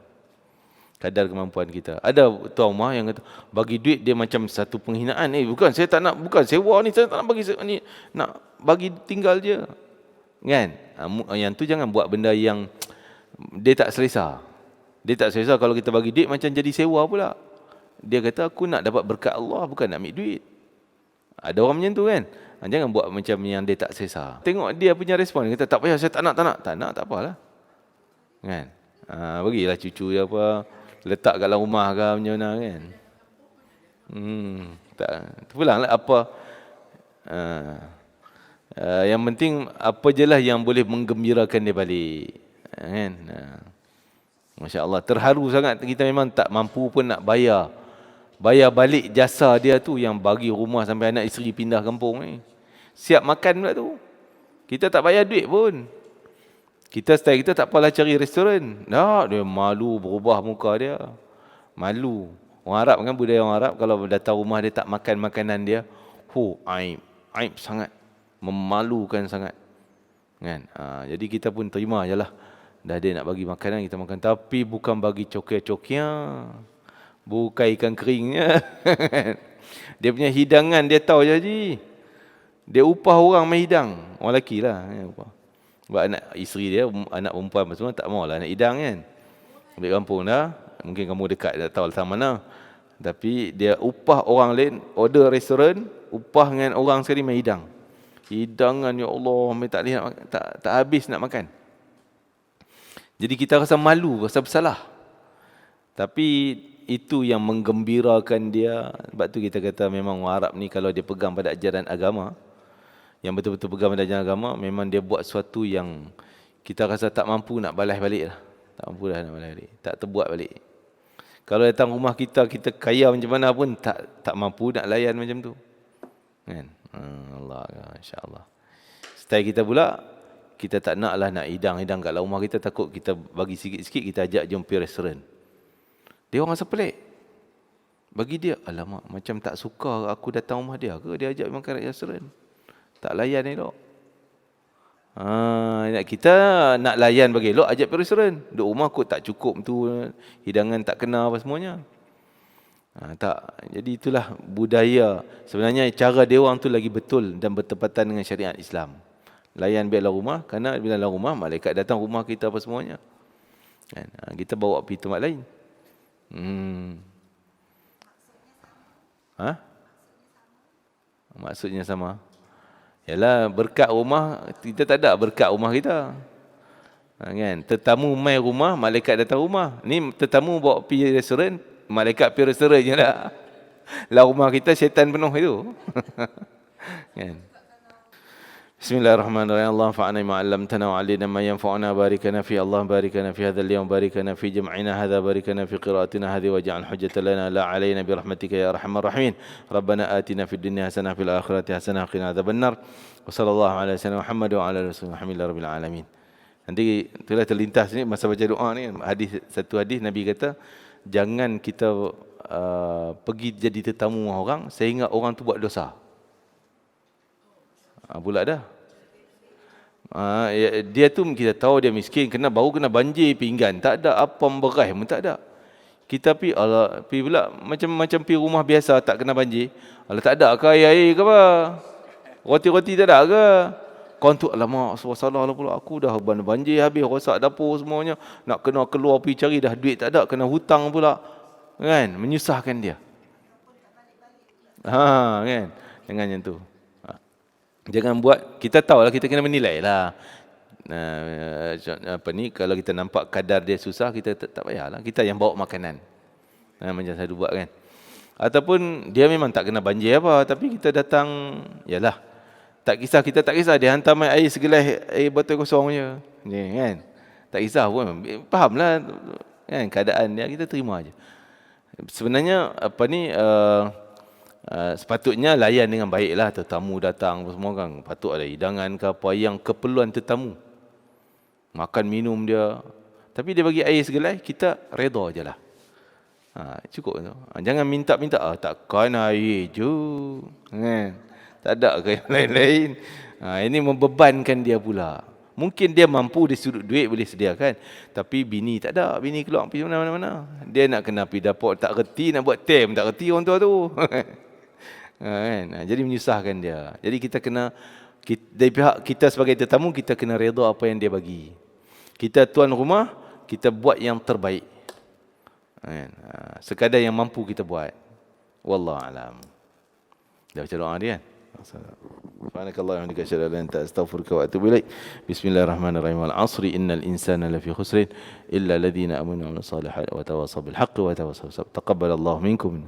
Kadar kemampuan kita. Ada tuan rumah yang kata, bagi duit dia macam satu penghinaan. Bukan, saya tak nak, bukan sewa ni, saya tak nak bagi ni, nak bagi tinggal je. Kan? Yang tu jangan buat benda yang dia tak selesa. Dia tak selesa kalau kita bagi duit macam jadi sewa pula. Dia kata aku nak dapat berkat Allah, bukan nak ambil duit. Ada orang macam tu kan? Jangan buat macam yang dia tak selesa. Tengok dia punya respon. Dia kata tak payah, saya tak nak. Tak apalah. Kan? Bagilah cucu dia apa, letak kat dalam rumah ke macam mana kan. Tak, pulanglah apa. Yang penting apa je lah yang boleh menggembirakan dia balik. Kan? Masya Allah, terharu sangat. Kita memang tak mampu pun nak bayar balik jasa dia tu, yang bagi rumah sampai anak isteri pindah kampung ni. Siap makan pula tu. Kita tak bayar duit pun. Kita style kita tak apalah cari restoran. Dia malu berubah muka dia. Malu. Orang Arab kan, budaya orang Arab, kalau datang rumah dia tak makan makanan dia, aib sangat. Memalukan sangat. Kan? Jadi kita pun terima je lah. Dah dia nak bagi makanan, kita makan. Tapi bukan bagi cokia-cokia. Bukan ikan keringnya. Dia punya hidangan dia tahu je Haji. Dia upah orang main hidang. Orang lelaki lah. Sebab anak isteri dia, anak perempuan semua tak maulah nak hidang kan. Balik kampung dah. Mungkin kamu dekat, tak tahu lah mana. Tapi dia upah orang lain, order restoran, upah dengan orang sekali main hidang. Hidangan, ya Allah, tak habis nak makan. Jadi kita rasa malu, rasa bersalah. Tapi itu yang menggembirakan dia. Sebab tu kita kata memang orang Arab ni kalau dia pegang pada ajaran agama, yang betul-betul pegang pada ajaran agama, memang dia buat sesuatu yang kita rasa tak mampu nak balas balik lah. Tak mampu dah nak balas balik. Tak terbuat balik. Kalau datang rumah kita, kita kaya macam mana pun tak mampu nak layan macam tu. Kan? Allah, insya-Allah. Style kita pula, kita tak naklah nak hidang-hidang kat dalam rumah kita, takut kita bagi sikit-sikit, kita ajak jom pergi restoran. Dia orang rasa pelik. Bagi dia, alamak, macam tak suka aku datang rumah dia ke, dia ajak makan kat restoran. Tak layan elok. Kita nak layan bagi elok, ajak pergi restoran. Duduk rumah kot tak cukup tu, hidangan tak kena apa semuanya. Tak. Jadi itulah budaya. Sebenarnya cara dia orang tu lagi betul dan bertepatan dengan syariat Islam. Layan biarlah rumah, kerana bila dalam rumah, malaikat datang rumah kita apa semuanya. Kan? Kita bawa pergi tempat lain. Maksudnya sama. Yalah, berkat rumah, kita tak ada berkat rumah kita. Kan? Tetamu mai rumah, malaikat datang rumah. Ni tetamu bawa pergi restoran, malaikat pergi restoran je lah. Lah rumah kita syaitan penuh itu. Kan? Bismillahirrahmanirrahim. Allah fa'ana ma 'allamtana wa 'allimna ma yanfa'una, barikana fi Allah, barikana fi hadzal yawm, barikana fi jam'ina hadza, barikana fi qira'atina hadhihi, waj'al hujjatan lana la 'alaina bi rahmatika ya arhamar rahimin. Rabbana atina fid dunya hasanah fil akhirati hasanah wa qina adzabannar. Wa sallallahu ala sayyidina Muhammad wa ala alihi wasallam rabbil alamin. Nanti itulah terlintas ni masa baca doa ni, satu hadis Nabi kata, jangan kita pergi jadi tetamu orang sehingga orang tu buat dosa. Pula dah. Dia tu kita tahu dia miskin, baru kena banjir pinggan, tak ada apa beras pun tak ada. Kita pergi pula macam pergi rumah biasa tak kena banjir. Tak ada ke air ke apa? Roti-roti tak ada ke? Kau tu alamak, salah lah pula aku, dah banjir habis rosak dapur semuanya, nak kena keluar pergi cari, dah duit tak ada, kena hutang pula. Kan? Menyusahkan dia. Kan? Jangan macam tu. Jangan buat, kita tahulah kita kena menilai lah. Kalau kita nampak kadar dia susah, kita tak payahlah. Kita yang bawa makanan. Macam saya buat kan. Ataupun dia memang tak kena banjir apa, tapi kita datang, yalah. Kita tak kisah, dia hantar main air segelas air botol kosong je. kan. Tak kisah pun, fahamlah kan keadaan dia, kita terima aja. Sebenarnya sepatutnya layan dengan baiklah tetamu datang semua kan. Patut ada hidangan ke apa yang keperluan tetamu. Makan minum dia. Tapi dia bagi air segelai, kita reda je lah. Cukup tu. Jangan minta-minta, takkan air je. Kan? Tak ada ke yang lain-lain. Ini membebankan dia pula. Mungkin dia mampu dari sudut duit boleh sediakan. Tapi bini tak ada. Bini keluar pergi mana-mana. Dia nak kena pergi dapur, tak reti, nak buat tem, tak reti orang tua tu. Kan? Jadi menyusahkan dia. Jadi kita kena, dari pihak kita sebagai tetamu, kita kena reda apa yang dia bagi. Kita tuan rumah, kita buat yang terbaik. Kan? Sekadar yang mampu kita buat. Wallahualam. Dah baca doa dia kan? Subhanakallahumma wa bihamdika asyhadu an la ilaha illa anta astaghfiruka wa atubu ilaik. Bismillahirrahmanirrahim. Wal 'asri innal insana lafi khusrin illa alladhina amanu wa 'amilus solihati wa tawassaw bil haqqi wa tawassaw bis sabr. Taqabbalallahu minkum.